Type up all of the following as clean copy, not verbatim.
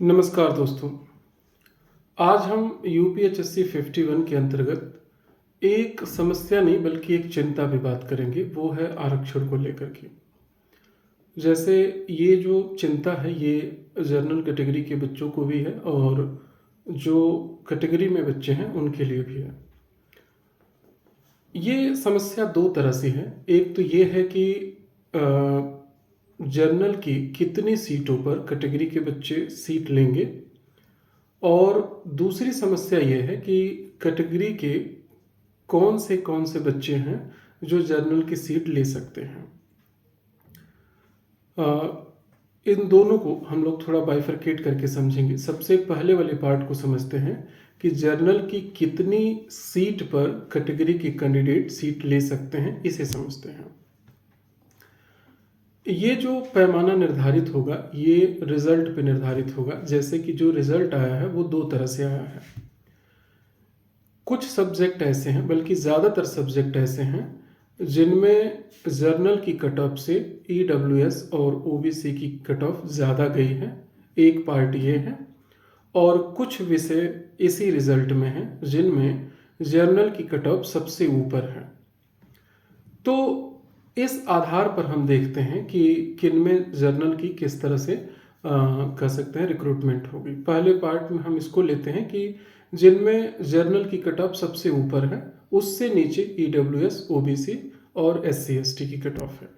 नमस्कार दोस्तों। आज हम यूपीएचएससी 51 के अंतर्गत एक समस्या नहीं बल्कि एक चिंता पे बात करेंगे, वो है आरक्षण को लेकर के। जैसे ये जो चिंता है ये जनरल कैटेगरी के बच्चों को भी है और जो कैटेगरी में बच्चे हैं उनके लिए भी है। ये समस्या दो तरह से है। एक तो ये है कि जनरल की कितनी सीटों पर कैटेगरी के बच्चे सीट लेंगे, और दूसरी समस्या ये है कि कैटेगरी के कौन से बच्चे हैं जो जनरल की सीट ले सकते हैं। इन दोनों को हम लोग थोड़ा बाइफरकेट करके समझेंगे। सबसे पहले वाले पार्ट को समझते हैं कि जनरल की कितनी सीट पर कैटेगरी के कैंडिडेट सीट ले सकते हैं, इसे समझते हैं। ये जो पैमाना निर्धारित होगा ये रिजल्ट पे निर्धारित होगा। जैसे कि जो रिजल्ट आया है वो दो तरह से आया है। कुछ सब्जेक्ट ऐसे हैं, बल्कि ज़्यादातर सब्जेक्ट ऐसे हैं जिनमें जर्नल की कट ऑफ से ईडब्ल्यूएस और ओबीसी की कट ऑफ ज़्यादा गई है। एक पार्ट ये है, और कुछ विषय इसी रिजल्ट में हैं जिनमें जर्नल की कट ऑफ सबसे ऊपर है। तो इस आधार पर हम देखते हैं कि किनमें जर्नल की किस तरह से कह सकते हैं रिक्रूटमेंट होगी। पहले पार्ट में हम इसको लेते हैं कि जिनमें जर्नल की कट ऑफ सबसे ऊपर है, उससे नीचे ईडब्ल्यूएस, ओबीसी और एससी एसटी की कट ऑफ है।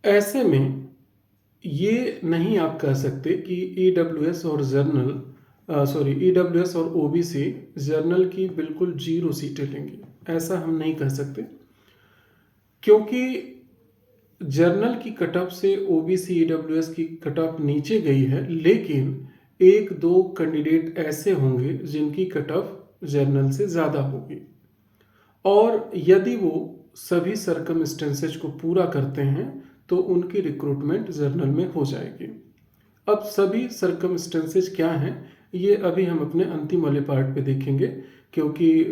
ऐसे में ये नहीं आप कह सकते कि ईडब्ल्यूएस और ईडब्ल्यूएस और ओबीसी जर्नल की बिल्कुल 0 सीटें लेंगी, ऐसा हम नहीं कह सकते। क्योंकि जर्नल की कट ऑफ से ओबीसी ईडब्ल्यूएस की कट ऑफ नीचे गई है, लेकिन एक दो कैंडिडेट ऐसे होंगे जिनकी कट ऑफ जर्नल से ज़्यादा होगी, और यदि वो सभी सर्कमस्टेंसेज को पूरा करते हैं तो उनकी रिक्रूटमेंट जर्नल में हो जाएगी। अब सभी सर्कमस्टेंसेज क्या हैं ये अभी हम अपने अंतिम वाले पार्ट पे देखेंगे, क्योंकि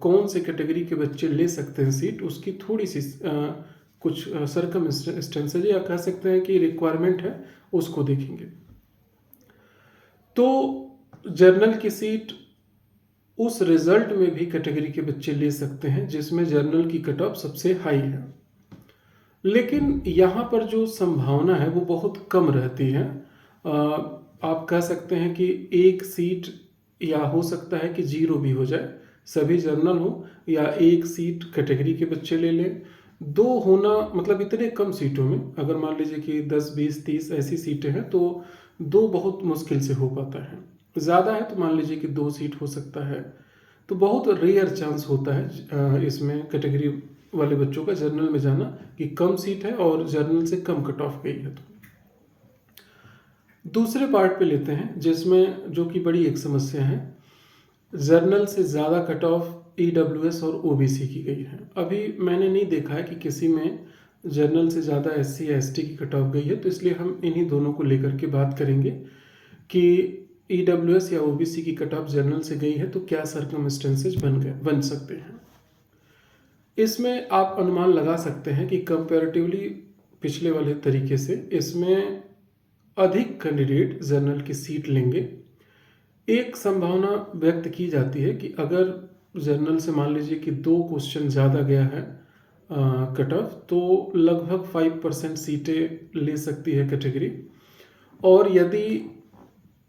कौन से कैटेगरी के बच्चे ले सकते हैं सीट, उसकी थोड़ी सी कुछ सर्कमस्टेंसेज या कह सकते हैं कि रिक्वायरमेंट है, उसको देखेंगे। तो जर्नल की सीट उस रिजल्ट में भी कैटेगरी के बच्चे ले सकते हैं जिसमें जर्नल की कट ऑफ सबसे हाई है, लेकिन यहाँ पर जो संभावना है वो बहुत कम रहती है। आप कह सकते हैं कि एक सीट, या हो सकता है कि 0 भी हो जाए, सभी जर्नल हो, या एक सीट कैटेगरी के बच्चे ले लें। दो होना मतलब इतने कम सीटों में, अगर मान लीजिए कि 10, 20, 30 ऐसी सीटें हैं तो दो बहुत मुश्किल से हो पाता है। ज़्यादा है तो मान लीजिए कि 2 सीट हो सकता है। तो बहुत रेयर चांस होता है इसमें कैटेगरी वाले बच्चों का जर्नल में जाना, कि कम सीट है और जर्नल से कम कट ऑफ गई है। तो दूसरे पार्ट पे लेते हैं जिसमें जो कि बड़ी एक समस्या है, जर्नल से ज़्यादा कट ऑफ ईडब्ल्यूएस और ओबीसी की गई है। अभी मैंने नहीं देखा है कि किसी में जर्नल से ज़्यादा एससी या एसटी की कट ऑफ गई है, तो इसलिए हम इन्हीं दोनों को लेकर के बात करेंगे कि ईडब्ल्यूएस या ओबीसी की कट ऑफ जर्नल से गई है तो क्या सर्कमस्टेंसेज बन सकते हैं। इसमें आप अनुमान लगा सकते हैं कि कंपैरेटिवली पिछले वाले तरीके से इसमें अधिक कैंडिडेट जर्नल की सीट लेंगे। एक संभावना व्यक्त की जाती है कि अगर जर्नल से मान लीजिए कि 2 क्वेश्चन ज़्यादा गया है कट ऑफ, तो लगभग 5% सीटें ले सकती है कैटेगरी, और यदि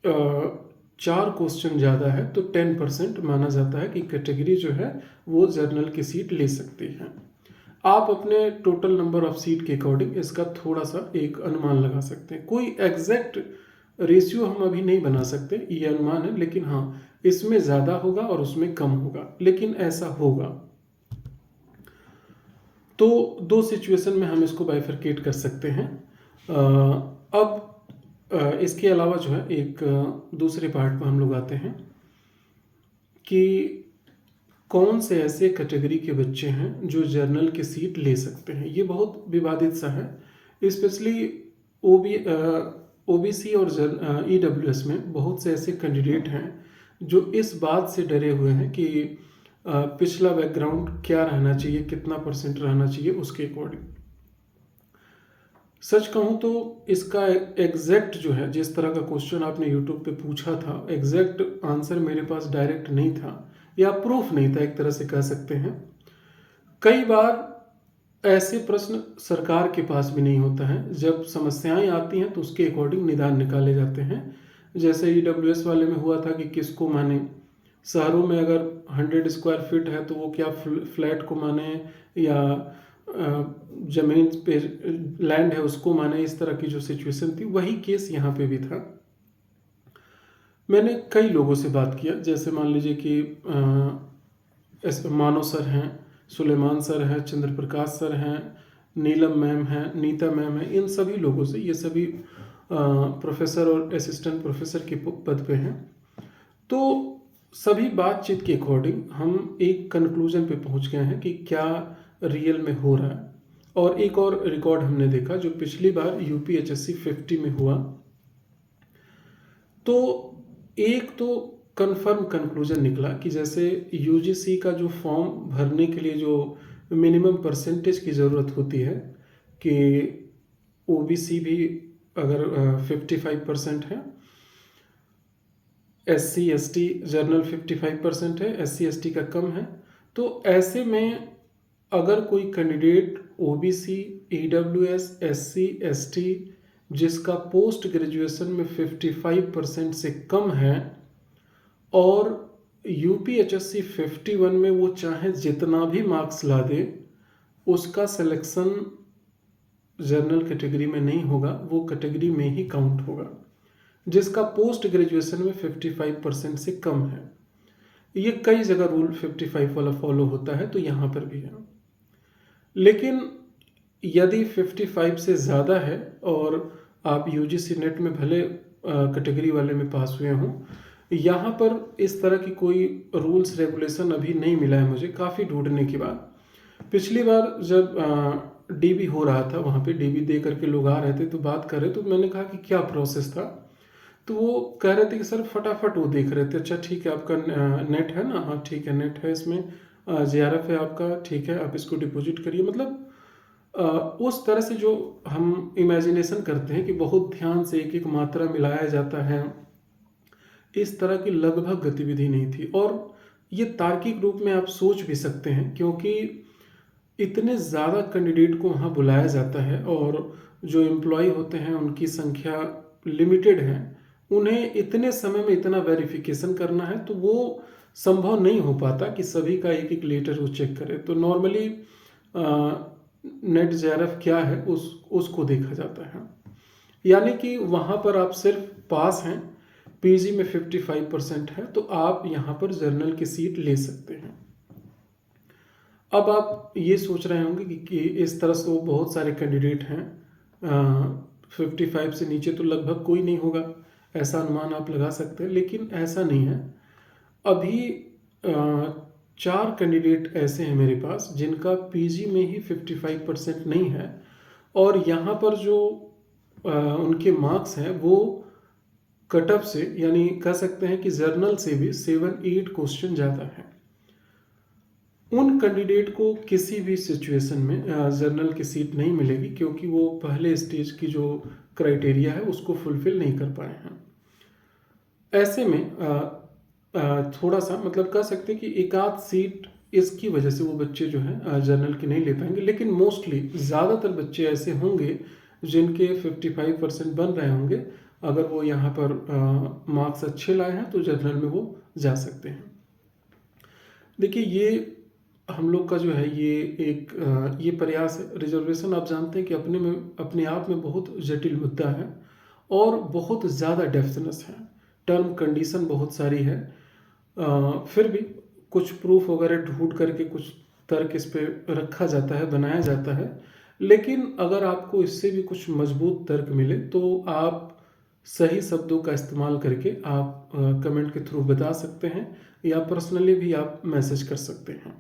4 क्वेश्चन ज़्यादा है तो 10% माना जाता है कि कैटेगरी जो है वो जर्नल की सीट ले सकती है। आप अपने टोटल नंबर ऑफ सीट के अकॉर्डिंग इसका थोड़ा सा एक अनुमान लगा सकते हैं। कोई एग्जैक्ट रेशियो हम अभी नहीं बना सकते, ये अनुमान है, लेकिन हाँ इसमें ज़्यादा होगा और उसमें कम होगा, लेकिन ऐसा होगा। तो दो सिचुएशन में हम इसको बाइफरकेट कर सकते हैं। अब इसके अलावा जो है एक दूसरे पार्ट पर हम लोग आते हैं कि कौन से ऐसे कैटेगरी के बच्चे हैं जो जर्नल की सीट ले सकते हैं। ये बहुत विवादित सा है, स्पेशली ओबीसी और ईडब्ल्यूएस में बहुत से ऐसे कैंडिडेट हैं जो इस बात से डरे हुए हैं कि पिछला बैकग्राउंड क्या रहना चाहिए, कितना % रहना चाहिए, उसके अकॉर्डिंग। सच कहूँ तो इसका एग्जैक्ट जो है, जिस तरह का क्वेश्चन आपने यूट्यूब पे पूछा था, एग्जैक्ट आंसर मेरे पास डायरेक्ट नहीं था या प्रूफ नहीं था, एक तरह से कह सकते हैं। कई बार ऐसे प्रश्न सरकार के पास भी नहीं होता है। जब समस्याएं आती हैं तो उसके अकॉर्डिंग निदान निकाले जाते हैं। जैसे ईडब्ल्यूएस वाले में हुआ था कि किसको माने, शहरों में अगर 100 स्क्वायर फीट है तो वो क्या फ्लैट को माने या जमीन पे लैंड है उसको माने। इस तरह की जो सिचुएशन थी वही केस यहाँ पे भी था। मैंने कई लोगों से बात किया, जैसे मान लीजिए कि मानव सर हैं, सुलेमान सर हैं, चंद्र प्रकाश सर हैं, नीलम मैम हैं, नीता मैम हैं। इन सभी लोगों से, ये सभी प्रोफेसर और असिस्टेंट प्रोफेसर के पद पे हैं। तो सभी बातचीत के अकॉर्डिंग हम एक कंक्लूजन पे पहुंच गए हैं कि क्या रियल में हो रहा है। और एक और रिकॉर्ड हमने देखा जो पिछली बार यूपीएचएससी 50 में हुआ। तो एक तो कंफर्म कंक्लूजन निकला कि जैसे यूजीसी का जो फॉर्म भरने के लिए जो मिनिमम परसेंटेज की ज़रूरत होती है कि ओबीसी भी अगर 55% है, एससी एसटी जनरल 55% है, एससी एसटी का कम है, तो ऐसे में अगर कोई candidate OBC, EWS, SC ST जिसका पोस्ट ग्रेजुएशन में 55% से कम है और यूपीएचएससी 51 में वो चाहे जितना भी मार्क्स ला दे, उसका सिलेक्शन जनरल कैटेगरी में नहीं होगा, वो कैटेगरी में ही काउंट होगा जिसका पोस्ट ग्रेजुएशन में 55% से कम है। ये कई जगह रूल 55 वाला फॉलो होता है, तो यहाँ पर भी है। लेकिन यदि 55 से ज़्यादा है और आप यूजीसी नेट में भले कैटेगरी वाले में पास हुए हों, यहाँ पर इस तरह की कोई रूल्स रेगुलेशन अभी नहीं मिला है मुझे, काफ़ी ढूंढने के बाद। पिछली बार जब डीबी हो रहा था, वहाँ पे डीबी दे करके लोग आ रहे थे तो बात कर रहे, तो मैंने कहा कि क्या प्रोसेस था, तो वो कह रहे थे कि सर फटाफट वो देख रहे थे। अच्छा ठीक है, आपका नेट है ना? हाँ ठीक है, नेट है, इसमें जेआरएफ है आपका, ठीक है, आप इसको डिपॉजिट करिए। मतलब उस तरह से जो हम इमेजिनेशन करते हैं कि बहुत ध्यान से एक एक मात्रा मिलाया जाता है, इस तरह की लगभग गतिविधि नहीं थी। और ये तार्किक रूप में आप सोच भी सकते हैं, क्योंकि इतने ज़्यादा कैंडिडेट को वहाँ बुलाया जाता है और जो एम्प्लॉय होते हैं उनकी संख्या लिमिटेड है, उन्हें इतने समय में इतना वेरिफिकेशन करना है, तो वो संभव नहीं हो पाता कि सभी का एक एक लेटर वो चेक करे। तो नॉर्मली नेट जेआरएफ क्या है उसको देखा जाता है। यानी कि वहाँ पर आप सिर्फ पास हैं, पीजी में 55% है, तो आप यहाँ पर जर्नल की सीट ले सकते हैं। अब आप ये सोच रहे होंगे कि इस तरह से वो बहुत सारे कैंडिडेट हैं, 55 से नीचे तो लगभग कोई नहीं होगा, ऐसा अनुमान आप लगा सकते हैं। लेकिन ऐसा नहीं है। अभी 4 कैंडिडेट ऐसे हैं मेरे पास जिनका पीजी में ही 55% नहीं है, और यहाँ पर जो उनके मार्क्स हैं वो कट ऑफ से, यानी कह सकते हैं कि जर्नल से भी 7-8 क्वेश्चन ज़्यादा है। उन कैंडिडेट को किसी भी सिचुएशन में जर्नल की सीट नहीं मिलेगी, क्योंकि वो पहले स्टेज की जो क्राइटेरिया है उसको फुलफिल नहीं कर पाए हैं। ऐसे में थोड़ा सा मतलब कह सकते हैं कि एक आध सीट इसकी वजह से वो बच्चे जो हैं जर्नल की नहीं ले पाएंगे। लेकिन मोस्टली ज़्यादातर बच्चे ऐसे होंगे जिनके 55% बन रहे होंगे, अगर वो यहाँ पर मार्क्स अच्छे लाए हैं तो जर्नल में वो जा सकते हैं। देखिए, ये हम लोग का जो है ये एक ये प्रयास है। रिजर्वेशन आप जानते हैं कि अपने आप में बहुत जटिल मुद्दा है और बहुत ज़्यादा डेप्थनेस है, टर्म कंडीशन बहुत सारी है। फिर भी कुछ प्रूफ वगैरह ढूंढ करके कुछ तर्क इस पे रखा जाता है, बनाया जाता है। लेकिन अगर आपको इससे भी कुछ मजबूत तर्क मिले तो आप सही शब्दों का इस्तेमाल करके आप कमेंट के थ्रू बता सकते हैं, या पर्सनली भी आप मैसेज कर सकते हैं।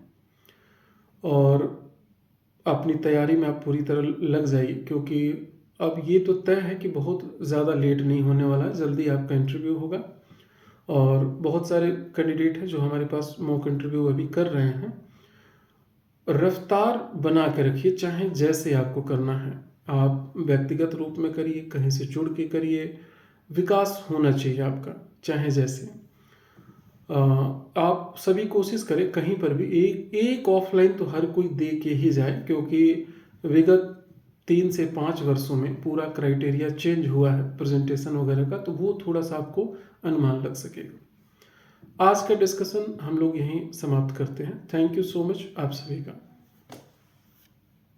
और अपनी तैयारी में आप पूरी तरह लग जाइए, क्योंकि अब ये तो तय है कि बहुत ज़्यादा लेट नहीं होने वाला है, जल्दी आपका इंटरव्यू होगा। और बहुत सारे कैंडिडेट हैं जो हमारे पास मॉक इंटरव्यू अभी कर रहे हैं। रफ्तार बना के रखिए, चाहे जैसे आपको करना है। आप व्यक्तिगत रूप में करिए, कहीं से जुड़ के करिए, विकास होना चाहिए आपका, चाहे जैसे। आप सभी कोशिश करें कहीं पर भी एक एक ऑफलाइन तो हर कोई दे के ही जाए, क्योंकि विगत 3 से 5 वर्षों में पूरा क्राइटेरिया चेंज हुआ है प्रेजेंटेशन वगैरह का, तो वो थोड़ा-सा आपको अनुमान लग सकेगा। आज का डिस्कशन हम लोग यहीं समाप्त करते हैं। थैंक यू सो मच आप सभी का।